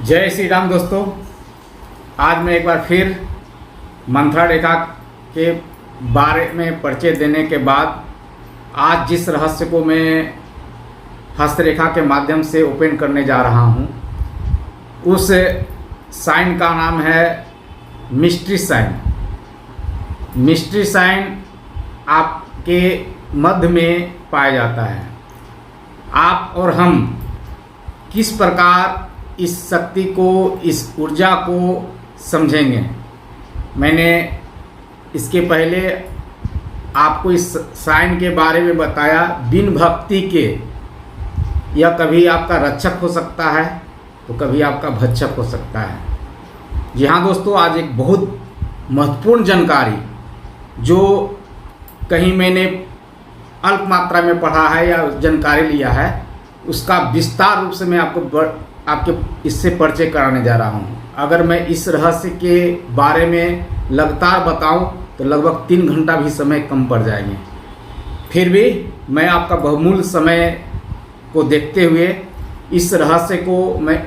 जय श्री राम दोस्तों। आज मैं एक बार फिर मंथरा रेखा के बारे में परिचय देने के बाद आज जिस रहस्य को मैं हस्तरेखा के माध्यम से ओपन करने जा रहा हूँ उस साइन का नाम है मिस्ट्री साइन। मिस्ट्री साइन आपके मध्य में पाया जाता है। आप और हम किस प्रकार इस शक्ति को, इस ऊर्जा को समझेंगे। मैंने इसके पहले आपको इस साइन के बारे में बताया। बिन भक्ति के यह कभी आपका रक्षक हो सकता है तो कभी आपका भक्षक हो सकता है। जी हाँ दोस्तों, आज एक बहुत महत्वपूर्ण जानकारी जो कहीं मैंने अल्प मात्रा में पढ़ा है या जानकारी लिया है उसका विस्तार रूप से मैं आपके इससे परिचय कराने जा रहा हूँ। अगर मैं इस रहस्य के बारे में लगातार बताऊँ तो लगभग 3 घंटा भी समय कम पड़ जाएंगे। फिर भी मैं आपका बहुमूल्य समय को देखते हुए इस रहस्य को मैं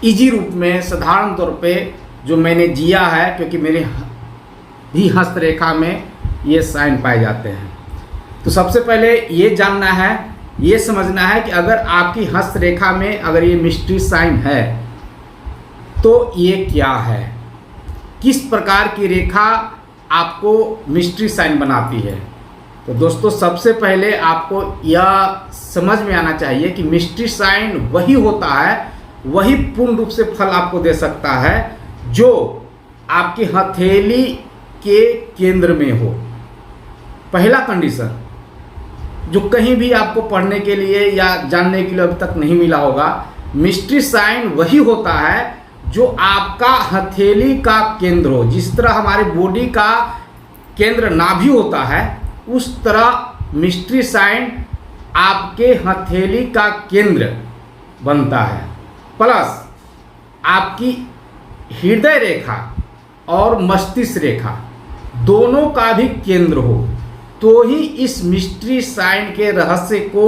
इजी रूप में, साधारण तौर पे जो मैंने जिया है, क्योंकि मेरे भी हस्तरेखा में ये साइन पाए जाते हैं। तो सबसे पहले ये जानना है, ये समझना है कि अगर आपकी हस्तरेखा में अगर ये मिस्ट्री साइन है तो ये क्या है, किस प्रकार की रेखा आपको मिस्ट्री साइन बनाती है। तो दोस्तों सबसे पहले आपको यह समझ में आना चाहिए कि मिस्ट्री साइन वही होता है, वही पूर्ण रूप से फल आपको दे सकता है जो आपकी हथेली के केंद्र में हो। पहला कंडीशन जो कहीं भी आपको पढ़ने के लिए या जानने के लिए अभी तक नहीं मिला होगा, मिस्ट्री साइन वही होता है जो आपका हथेली का केंद्र हो। जिस तरह हमारे बॉडी का केंद्र नाभि होता है उस तरह मिस्ट्री साइन आपके हथेली का केंद्र बनता है, प्लस आपकी हृदय रेखा और मस्तिष्क रेखा दोनों का भी केंद्र हो, तो ही इस मिस्ट्री साइन के रहस्य को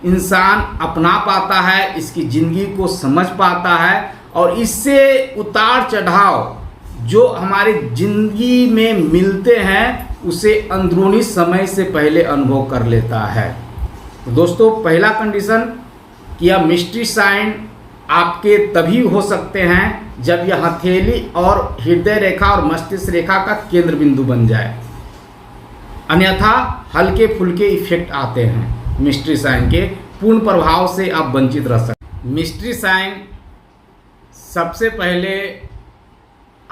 इंसान अपना पाता है, इसकी ज़िंदगी को समझ पाता है और इससे उतार चढ़ाव जो हमारी ज़िंदगी में मिलते हैं उसे अंदरूनी समय से पहले अनुभव कर लेता है। तो दोस्तों पहला कंडीशन कि यह मिस्ट्री साइन आपके तभी हो सकते हैं जब यह हथेली और हृदय रेखा और मस्तिष्क रेखा का केंद्र बिंदु बन जाए, अन्यथा हल्के फुल्के इफेक्ट आते हैं मिस्ट्री साइन के। पूर्ण प्रभाव से आप वंचित रह सकते। मिस्ट्री साइन सबसे पहले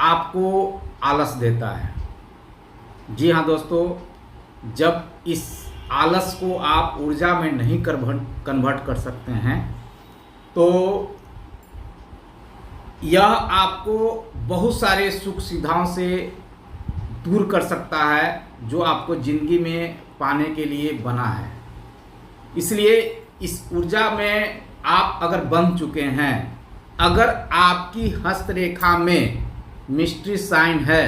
आपको आलस देता है। जी हाँ दोस्तों, जब इस आलस को आप ऊर्जा में नहीं कन्वर्ट कर सकते हैं तो यह आपको बहुत सारे सुख सुविधाओं से दूर कर सकता है जो आपको ज़िंदगी में पाने के लिए बना है। इसलिए इस ऊर्जा में आप अगर बंध चुके हैं, अगर आपकी हस्तरेखा में मिस्ट्री साइन है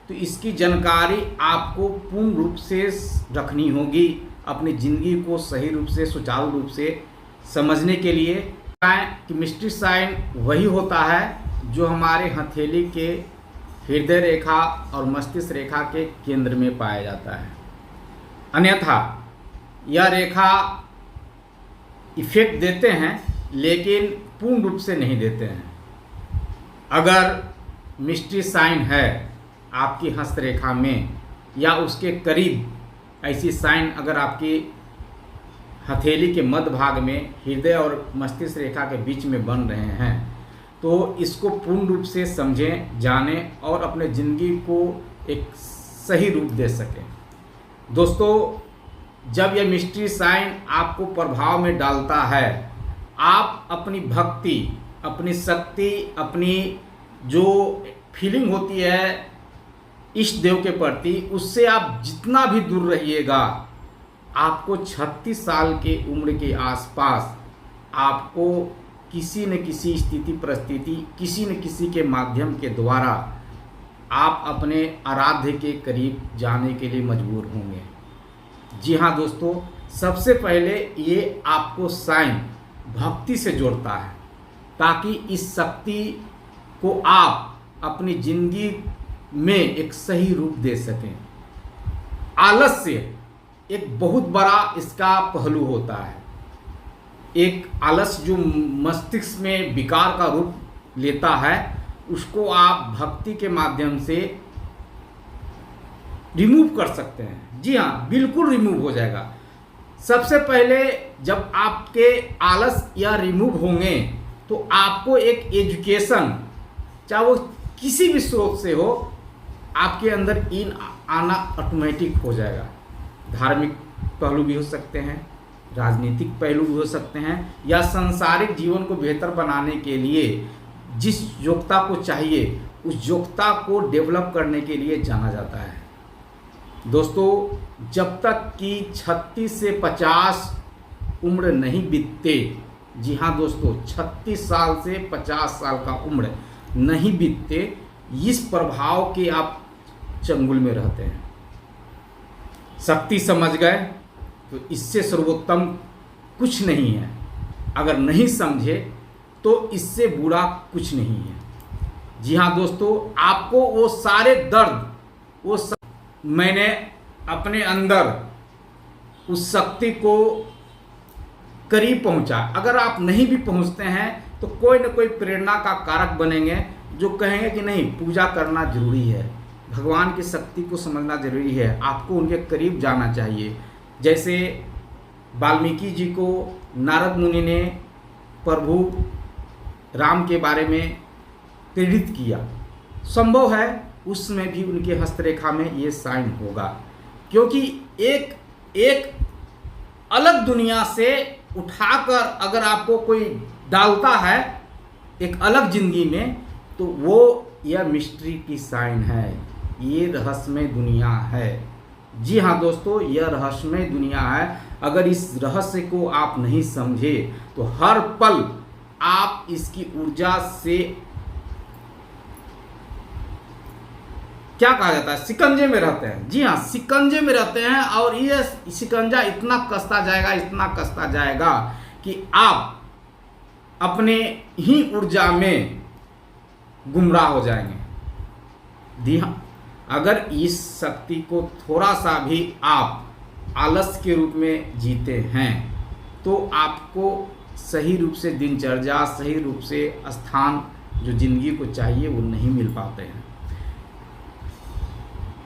तो इसकी जानकारी आपको पूर्ण रूप से रखनी होगी अपनी ज़िंदगी को सही रूप से, सुचारू रूप से समझने के लिए। कि मिस्ट्री साइन वही होता है जो हमारे हथेली के हृदय रेखा और मस्तिष्क रेखा के केंद्र में पाया जाता है, अन्यथा यह रेखा इफेक्ट देते हैं लेकिन पूर्ण रूप से नहीं देते हैं। अगर मिस्ट्री साइन है आपकी हस्तरेखा में या उसके करीब ऐसी साइन अगर आपकी हथेली के मध्य भाग में हृदय और मस्तिष्क रेखा के बीच में बन रहे हैं तो इसको पूर्ण रूप से समझें, जानें और अपने ज़िंदगी को एक सही रूप दे सकें। दोस्तों जब यह मिस्ट्री साइन आपको प्रभाव में डालता है, आप अपनी भक्ति, अपनी शक्ति, अपनी जो फीलिंग होती है इष्ट देव के प्रति, उससे आप जितना भी दूर रहिएगा, आपको 36 साल के उम्र के आसपास आपको किसी न किसी स्थिति परिस्थिति, किसी न किसी के माध्यम के द्वारा आप अपने आराध्य के करीब जाने के लिए मजबूर होंगे। जी हाँ दोस्तों, सबसे पहले ये आपको साइन भक्ति से जोड़ता है। ताकि इस शक्ति को आप अपनी जिंदगी में एक सही रूप दे सकें। आलस्य एक बहुत बड़ा इसका पहलू होता है। एक आलस जो मस्तिष्क में विकार का रूप लेता है, उसको आप भक्ति के माध्यम से रिमूव कर सकते हैं। जी हाँ, बिल्कुल रिमूव हो जाएगा। सबसे पहले जब आपके आलस या रिमूव होंगे तो आपको एक एजुकेशन, चाहे वो किसी भी स्रोत से हो, आपके अंदर इन आना ऑटोमेटिक हो जाएगा। धार्मिक पहलू भी हो सकते हैं, राजनीतिक पहलू भी हो सकते हैं, या सांसारिक जीवन को बेहतर बनाने के लिए जिस योग्यता को चाहिए उस योग्यता को डेवलप करने के लिए जाना जाता है। दोस्तों, जब तक कि 36 से 50 उम्र नहीं बीतते, जी हाँ दोस्तों, 36 साल से 50 साल का उम्र नहीं बीतते, इस प्रभाव के आप चंगुल में रहते हैं। शक्ति समझ गए तो इससे सर्वोत्तम कुछ नहीं है। अगर नहीं समझे तो इससे बुरा कुछ नहीं है। जी हाँ दोस्तों, आपको वो सारे दर्द, मैंने अपने अंदर उस शक्ति को करीब पहुंचा। अगर आप नहीं भी पहुंचते हैं तो कोई न कोई प्रेरणा का कारक बनेंगे जो कहेंगे कि नहीं, पूजा करना जरूरी है, भगवान की शक्ति को समझना जरूरी है, आपको उनके करीब जाना चाहिए। जैसे वाल्मीकि जी को नारद मुनि ने प्रभु राम के बारे में प्रेरित किया, संभव है उसमें भी उनके हस्तरेखा में ये साइन होगा, क्योंकि एक अलग दुनिया से उठाकर अगर आपको कोई डालता है एक अलग जिंदगी में, तो वो यह मिस्ट्री की साइन है, ये रहस्यमय दुनिया है। जी हाँ दोस्तों, यह रहस्यमय दुनिया है। अगर इस रहस्य को आप नहीं समझे तो हर पल आप इसकी ऊर्जा से, क्या कहा जाता है, शिकंजे में रहते हैं। जी हाँ, शिकंजे में रहते हैं, और ये शिकंजा इतना कसता जाएगा, इतना कसता जाएगा कि आप अपने ही ऊर्जा में गुमराह हो जाएंगे। जी हाँ, अगर इस शक्ति को थोड़ा सा भी आप आलस के रूप में जीते हैं तो आपको सही रूप से दिनचर्या, सही रूप से स्थान जो जिंदगी को चाहिए वो नहीं मिल पाते हैं।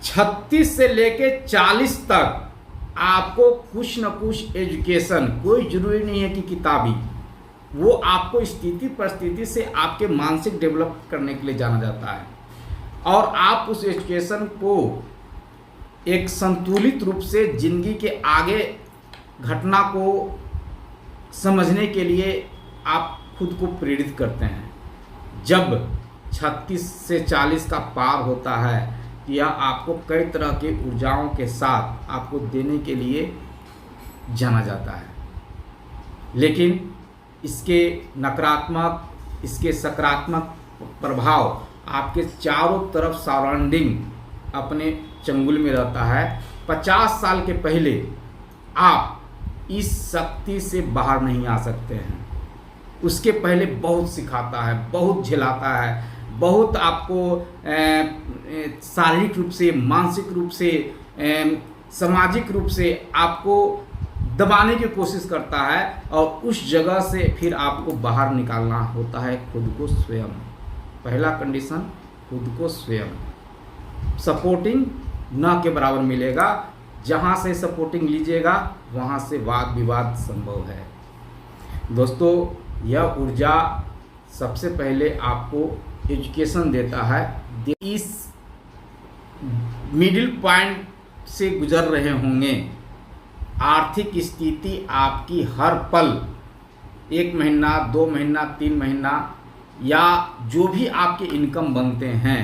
36 से लेके 40 तक आपको कुछ न कुछ एजुकेशन, कोई जरूरी नहीं है कि किताबी, वो आपको स्थिति परिस्थिति से आपके मानसिक डेवलप करने के लिए जाना जाता है, और आप उस एजुकेशन को एक संतुलित रूप से जिंदगी के आगे घटना को समझने के लिए आप खुद को प्रेरित करते हैं। जब 36 से 40 का पार होता है, यह आपको कई तरह के ऊर्जाओं के साथ आपको देने के लिए जाना जाता है, लेकिन इसके नकारात्मक, इसके सकारात्मक प्रभाव आपके चारों तरफ सराउंडिंग अपने चंगुल में रहता है। 50 साल के पहले आप इस शक्ति से बाहर नहीं आ सकते हैं। उसके पहले बहुत सिखाता है, बहुत झेलाता है, बहुत आपको शारीरिक रूप से, मानसिक रूप से, सामाजिक रूप से आपको दबाने की कोशिश करता है, और उस जगह से फिर आपको बाहर निकालना होता है खुद को स्वयं। पहला कंडीशन, खुद को स्वयं। सपोर्टिंग न के बराबर मिलेगा। जहाँ से सपोर्टिंग लीजिएगा वहाँ से वाद विवाद संभव है। दोस्तों, यह ऊर्जा सबसे पहले आपको एजुकेशन देता है। इस मिडिल पॉइंट से गुजर रहे होंगे, आर्थिक स्थिति आपकी हर पल, 1 महीना, 2 महीना, 3 महीना, या जो भी आपके इनकम बनते हैं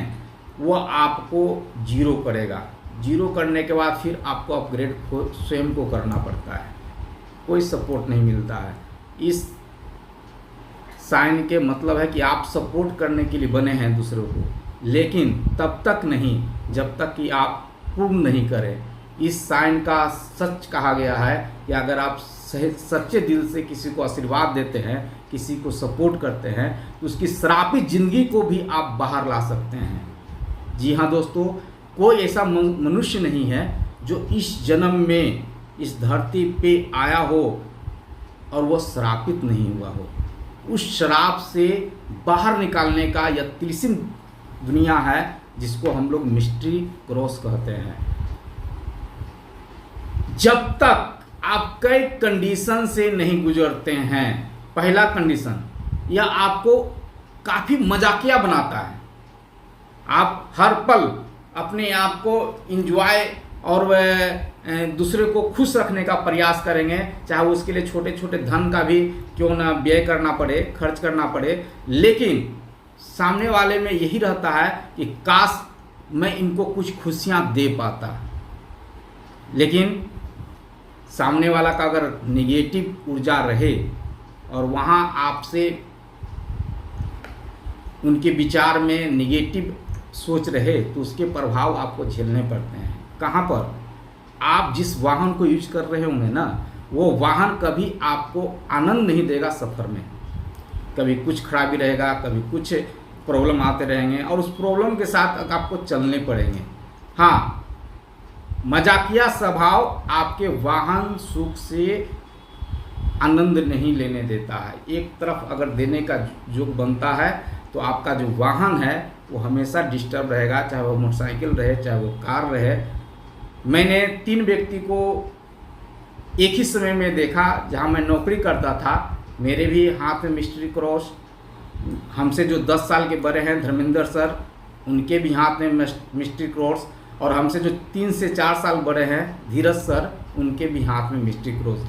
वो आपको जीरो करेगा। जीरो करने के बाद फिर आपको अपग्रेड स्वयं को करना पड़ता है, कोई सपोर्ट नहीं मिलता है। इस साइन के मतलब है कि आप सपोर्ट करने के लिए बने हैं दूसरों को, लेकिन तब तक नहीं जब तक कि आप पूर्ण नहीं करें। इस साइन का सच कहा गया है कि अगर आप सच्चे दिल से किसी को आशीर्वाद देते हैं, किसी को सपोर्ट करते हैं, तो उसकी श्रापित जिंदगी को भी आप बाहर ला सकते हैं। जी हाँ दोस्तों, कोई ऐसा मनुष्य नहीं है जो इस जन्म में इस धरती पे आया हो और वो श्रापित नहीं हुआ हो। उस श्राप से बाहर निकालने का यह तिलिस्म दुनिया है जिसको हम लोग मिस्ट्री क्रॉस कहते हैं। जब तक आप कई कंडीशन से नहीं गुजरते हैं, पहला कंडीशन, यह आपको काफ़ी मजाकिया बनाता है। आप हर पल अपने आप को इंजॉय और वह दूसरे को खुश रखने का प्रयास करेंगे, चाहे उसके लिए छोटे छोटे धन का भी क्यों ना व्यय करना पड़े, खर्च करना पड़े, लेकिन सामने वाले में यही रहता है कि काश मैं इनको कुछ खुशियां दे पाता। लेकिन सामने वाला का अगर निगेटिव ऊर्जा रहे और वहाँ आपसे उनके विचार में निगेटिव सोच रहे, तो उसके प्रभाव आपको झेलने पड़ते हैं। कहाँ पर? आप जिस वाहन को यूज कर रहे होंगे ना, वो वाहन कभी आपको आनंद नहीं देगा सफ़र में। कभी कुछ खराबी रहेगा, कभी कुछ प्रॉब्लम आते रहेंगे और उस प्रॉब्लम के साथ आपको चलने पड़ेंगे। हाँ, मजाकिया स्वभाव आपके वाहन सुख से आनंद नहीं लेने देता है। एक तरफ अगर देने का योग बनता है तो आपका जो वाहन है वो हमेशा डिस्टर्ब रहेगा, चाहे वो मोटरसाइकिल रहे, चाहे वो कार रहे। मैंने 3 व्यक्ति को एक ही समय में देखा जहां मैं नौकरी करता था। मेरे भी हाथ में मिस्ट्री क्रॉस, हमसे जो 10 साल के बड़े हैं धर्मेंद्र सर, उनके भी हाथ में मिस्ट्री क्रॉस, और हमसे जो 3 से 4 साल बड़े हैं धीरज सर, उनके भी हाथ में मिस्ट्री क्रॉस।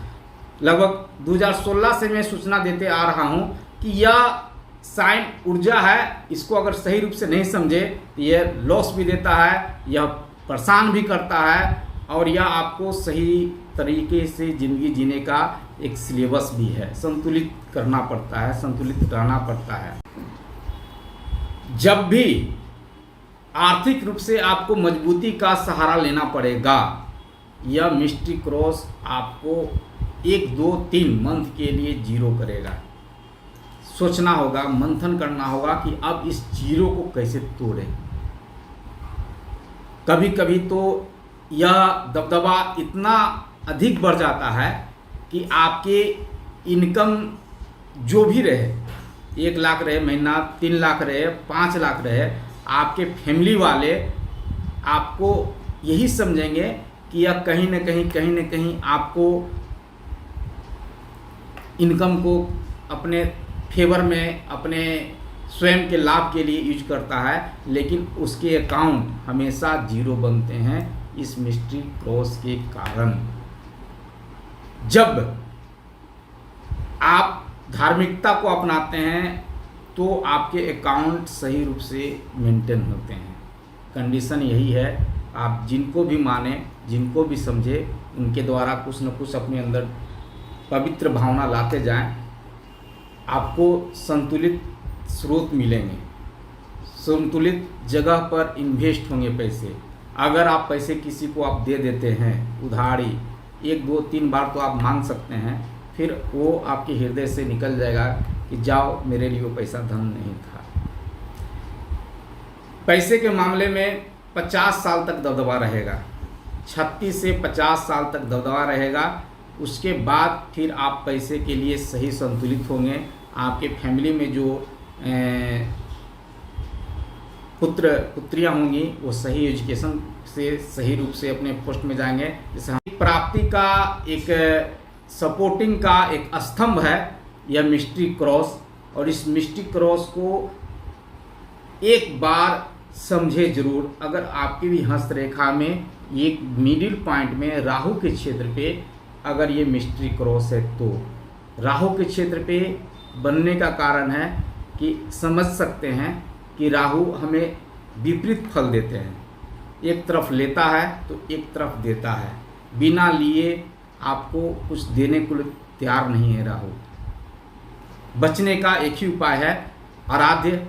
लगभग 2016 से मैं सूचना देते आ रहा हूं कि यह साइन ऊर्जा है, इसको अगर सही रूप से नहीं समझे तो यह लॉस भी देता है, यह परेशान भी करता है, और यह आपको सही तरीके से ज़िंदगी जीने का एक सिलेबस भी है। संतुलित करना पड़ता है, संतुलित रहना पड़ता है। जब भी आर्थिक रूप से आपको मजबूती का सहारा लेना पड़ेगा, यह मिस्ट्री क्रॉस आपको 1, 2, 3 मंथ के लिए जीरो करेगा। सोचना होगा, मंथन करना होगा कि अब इस जीरो को कैसे तोड़ें। कभी कभी तो यह दबदबा इतना अधिक बढ़ जाता है कि आपके इनकम जो भी रहे, 1 लाख रहे महीना, 3 लाख रहे, 5 लाख रहे, आपके फैमिली वाले आपको यही समझेंगे कि यह कहीं न कहीं आपको इनकम को अपने फेवर में, अपने स्वयं के लाभ के लिए यूज करता है, लेकिन उसके अकाउंट हमेशा जीरो बनते हैं इस मिस्ट्री क्रॉस के कारण। जब आप धार्मिकता को अपनाते हैं तो आपके अकाउंट सही रूप से मेंटेन होते हैं। कंडीशन यही है, आप जिनको भी माने, जिनको भी समझे, उनके द्वारा कुछ न कुछ अपने अंदर पवित्र भावना लाते जाएं, आपको संतुलित स्रोत मिलेंगे, संतुलित जगह पर इन्वेस्ट होंगे पैसे। अगर आप पैसे किसी को आप दे देते हैं उधारी, 1, 2, 3 बार तो आप मांग सकते हैं, फिर वो आपके हृदय से निकल जाएगा कि जाओ, मेरे लिए वो पैसा धन नहीं था। पैसे के मामले में 50 साल तक दबदबा रहेगा, 36 से 50 साल तक दबदबा रहेगा। उसके बाद फिर आप पैसे के लिए सही संतुलित होंगे। आपके फैमिली में जो पुत्र पुत्रियां होंगी वो सही एजुकेशन से सही रूप से अपने पोस्ट में जाएंगे। जैसे हम प्राप्ति का एक सपोर्टिंग का एक स्तंभ है यह मिस्ट्री क्रॉस, और इस मिस्ट्री क्रॉस को एक बार समझे जरूर। अगर आपकी भी हस्तरेखा में एक मिडिल पॉइंट में राहु के क्षेत्र पे अगर ये मिस्ट्री क्रॉस है, तो राहु के क्षेत्र पे बनने का कारण है कि समझ सकते हैं कि राहु हमें विपरीत फल देते हैं। एक तरफ लेता है तो एक तरफ देता है, बिना लिए आपको कुछ देने को तैयार नहीं है राहु। बचने का एक ही उपाय है, आराध्य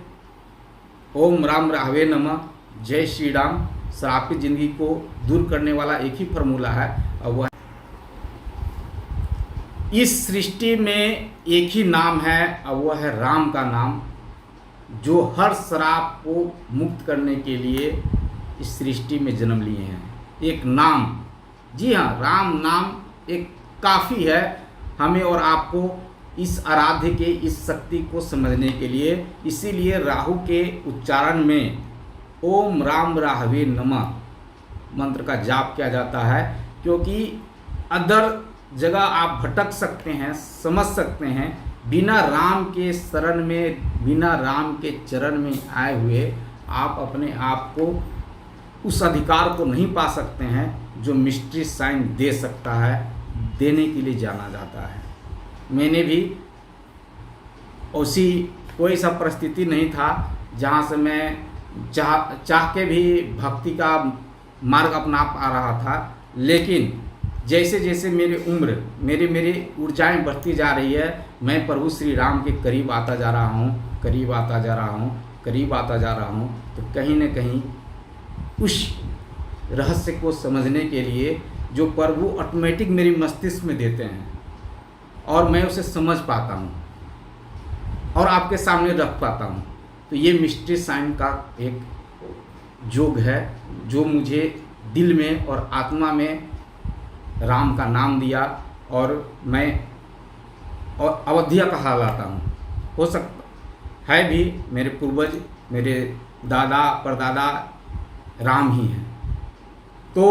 ओम राम राहवे नमः, जय श्री राम, श्रापित जिंदगी को दूर करने वाला एक ही फार्मूला है, और वह इस सृष्टि में एक ही नाम है, और वह है राम का नाम, जो हर श्राप को मुक्त करने के लिए इस सृष्टि में जन्म लिए हैं। एक नाम, जी हाँ, राम नाम एक काफ़ी है हमें और आपको इस आराध्य के इस शक्ति को समझने के लिए। इसीलिए राहु के उच्चारण में ओम राम राहवे नमः मंत्र का जाप किया जाता है, क्योंकि अदर जगह आप भटक सकते हैं, समझ सकते हैं, बिना राम के शरण में, बिना राम के चरण में आए हुए आप अपने आप को उस अधिकार को नहीं पा सकते हैं जो मिस्ट्री साइन दे सकता है, देने के लिए जाना जाता है। मैंने भी ऐसी कोई सा परिस्थिति नहीं था जहाँ से मैं चाह के भी भक्ति का मार्ग अपना पा रहा था, लेकिन जैसे जैसे मेरी उम्र, मेरी ऊर्जाएं बढ़ती जा रही है, मैं प्रभु श्री राम के करीब आता जा रहा हूँ, करीब आता जा रहा हूँ, करीब आता जा रहा हूँ, तो कहीं न कहीं उस रहस्य को समझने के लिए जो प्रभु ऑटोमेटिक मेरी मस्तिष्क में देते हैं और मैं उसे समझ पाता हूँ और आपके सामने रख पाता हूँ, तो ये मिस्ट्री साइन का एक योग है जो मुझे दिल में और आत्मा में राम का नाम दिया, और मैं और अवधिया कहलाता हूँ। हो सकता है भी मेरे पूर्वज, मेरे दादा परदादा राम ही हैं। तो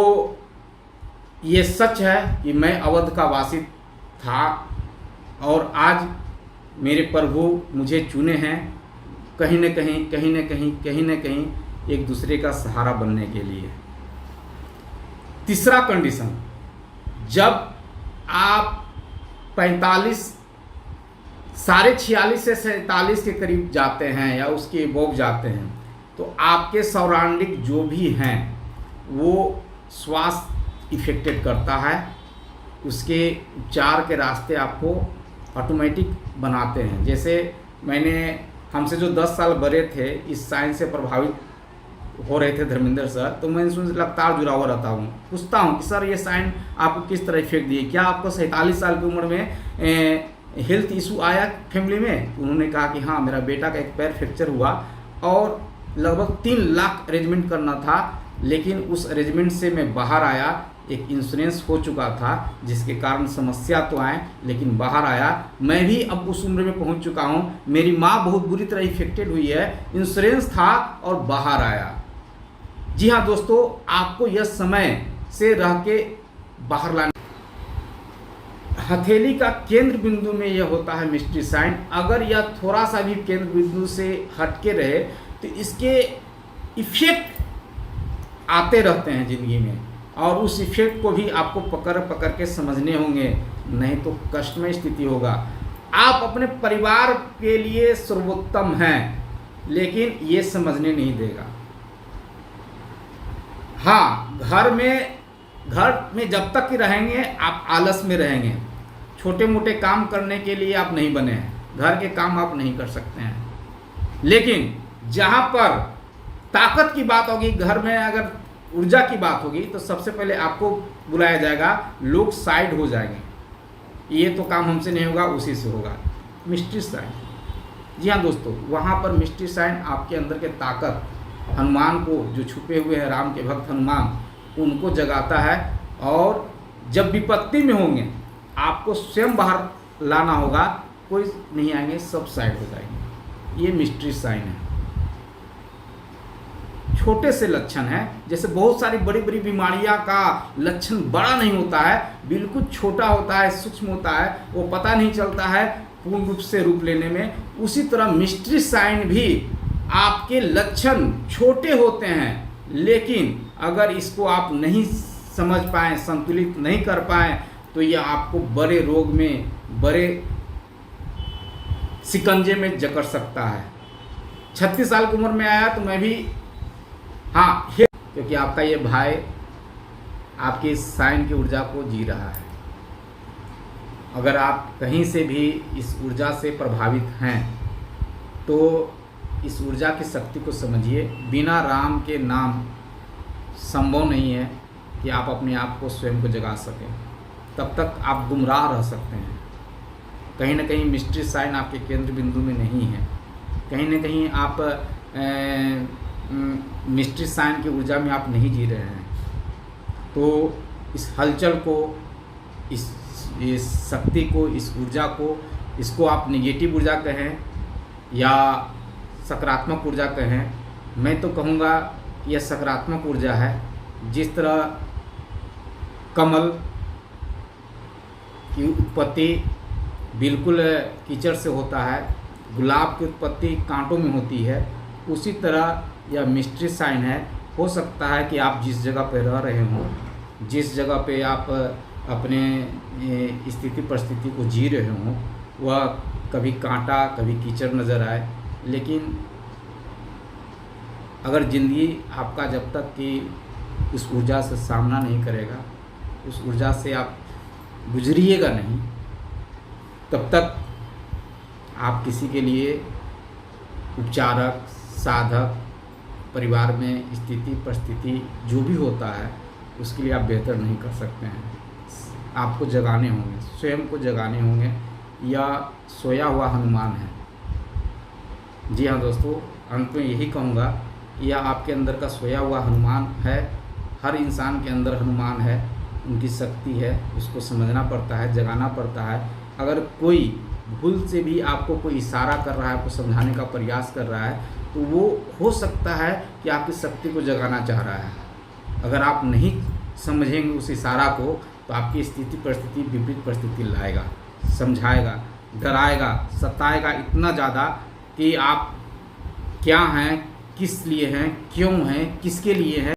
ये सच है कि मैं अवध का वासी था और आज मेरे प्रभु मुझे चुने हैं कहीं न कहीं एक दूसरे का सहारा बनने के लिए। तीसरा कंडीशन, जब आप 46 से 47 के करीब जाते हैं या उसके अबव जाते हैं, तो आपके सराउंडिंग जो भी हैं वो स्वास्थ्य इफेक्टेड करता है, उसके उपचार के रास्ते आपको ऑटोमेटिक बनाते हैं। जैसे हमसे जो 10 साल बड़े थे इस साइन से प्रभावित हो रहे थे धर्मेंद्र सर, तो मैं इनसे लगातार जुड़ा हुआ रहता हूँ, पूछता हूँ कि सर ये साइन आपको किस तरह इफेक्ट दिए, क्या आपको 47 साल की उम्र में हेल्थ इशू आया फैमिली में? उन्होंने कहा कि हाँ, मेरा बेटा का एक पैर फ्रैक्चर हुआ और लगभग 3 लाख अरेंजमेंट करना था, लेकिन उस अरेंजमेंट से मैं बाहर आया, एक इंश्योरेंस हो चुका था जिसके कारण समस्या तो आए लेकिन बाहर आया। मैं भी अब उस उम्र में पहुंच चुका हूं, मेरी माँ बहुत बुरी तरह इफेक्टेड हुई है, इंश्योरेंस था और बाहर आया। जी हाँ दोस्तों, आपको यह समय से रह के बाहर लाने, हथेली का केंद्र बिंदु में यह होता है मिस्ट्री साइन। अगर यह थोड़ा सा भी केंद्र बिंदु से हटके रहे तो इसके इफेक्ट आते रहते हैं जिंदगी में, और उस इफेक्ट को भी आपको पकड़ के समझने होंगे, नहीं तो कष्टमय स्थिति होगा। आप अपने परिवार के लिए सर्वोत्तम हैं, लेकिन ये समझने नहीं देगा। हाँ, घर में जब तक कि रहेंगे आप आलस में रहेंगे, छोटे मोटे काम करने के लिए आप नहीं बने हैं, घर के काम आप नहीं कर सकते हैं। लेकिन जहाँ पर ताकत की बात होगी, घर में अगर ऊर्जा की बात होगी, तो सबसे पहले आपको बुलाया जाएगा, लोग साइड हो जाएंगे, ये तो काम हमसे नहीं होगा, उसी से होगा। मिस्ट्री साइन, जी हाँ दोस्तों, वहाँ पर मिस्ट्री साइन आपके अंदर के ताकत, हनुमान को, जो छुपे हुए हैं राम के भक्त हनुमान, उनको जगाता है, और जब विपत्ति में होंगे आपको स्वयं बाहर लाना होगा, कोई नहीं आएंगे, सब साइड हो जाएंगे। ये मिस्ट्री साइन है। छोटे से लक्षण है, जैसे बहुत सारी बड़ी बड़ी बीमारियां का लक्षण बड़ा नहीं होता है, बिल्कुल छोटा होता है, सूक्ष्म होता है, वो पता नहीं चलता है पूर्ण रूप से रूप लेने में। उसी तरह मिस्ट्री साइन भी आपके लक्षण छोटे होते हैं, लेकिन अगर इसको आप नहीं समझ पाए, संतुलित नहीं कर पाए, तो यह आपको बड़े रोग में, बड़े शिकंजे में जकड़ सकता है। 36 साल की उम्र में आया तो मैं भी, हाँ, क्योंकि आपका ये भाई आपकी साइन की ऊर्जा को जी रहा है। अगर आप कहीं से भी इस ऊर्जा से प्रभावित हैं तो इस ऊर्जा की शक्ति को समझिए। बिना राम के नाम संभव नहीं है कि आप अपने आप को स्वयं को जगा सकें। तब तक आप गुमराह रह सकते हैं। कहीं ना कहीं मिस्ट्री साइन आपके केंद्र बिंदु में नहीं है। कहीं ना कहीं आप मिस्ट्री साइन की ऊर्जा में आप नहीं जी रहे हैं। तो इस हलचल को, इस शक्ति को, इस ऊर्जा को, इसको आप नेगेटिव ऊर्जा कहें या सकारात्मक ऊर्जा कहें, मैं तो कहूँगा यह सकारात्मक ऊर्जा है। जिस तरह कमल की उत्पत्ति बिल्कुल कीचड़ से होता है, गुलाब की उत्पत्ति कांटों में होती है, उसी तरह यह मिस्ट्री साइन है। हो सकता है कि आप जिस जगह पर रह रहे हों, जिस जगह पे आप अपने स्थिति परिस्थिति को जी रहे हों, वह कभी कांटा कभी कीचड़ नज़र आए, लेकिन अगर ज़िंदगी आपका जब तक कि उस ऊर्जा से सामना नहीं करेगा, उस ऊर्जा से आप गुजरिएगा नहीं, तब तक आप किसी के लिए उपचारक, साधक, परिवार में स्थिति परिस्थिति जो भी होता है उसके लिए आप बेहतर नहीं कर सकते हैं। आपको जगाने होंगे, स्वयं को जगाने होंगे। या सोया हुआ हनुमान है। जी हाँ दोस्तों, अंत में यही कहूँगा, यह आपके अंदर का सोया हुआ हनुमान है। हर इंसान के अंदर हनुमान है, उनकी शक्ति है, उसको समझना पड़ता है, जगाना पड़ता है। अगर कोई भूल से भी आपको कोई इशारा कर रहा है, आपको समझाने का प्रयास कर रहा है, तो वो हो सकता है कि आपकी शक्ति को जगाना चाह रहा है। अगर आप नहीं समझेंगे उस इशारा को, तो आपकी स्थिति परिस्थिति विपरीत परिस्थिति लाएगा, समझाएगा, डराएगा, सताएगा इतना ज़्यादा कि आप क्या हैं, किस लिए हैं, क्यों हैं, किसके लिए हैं,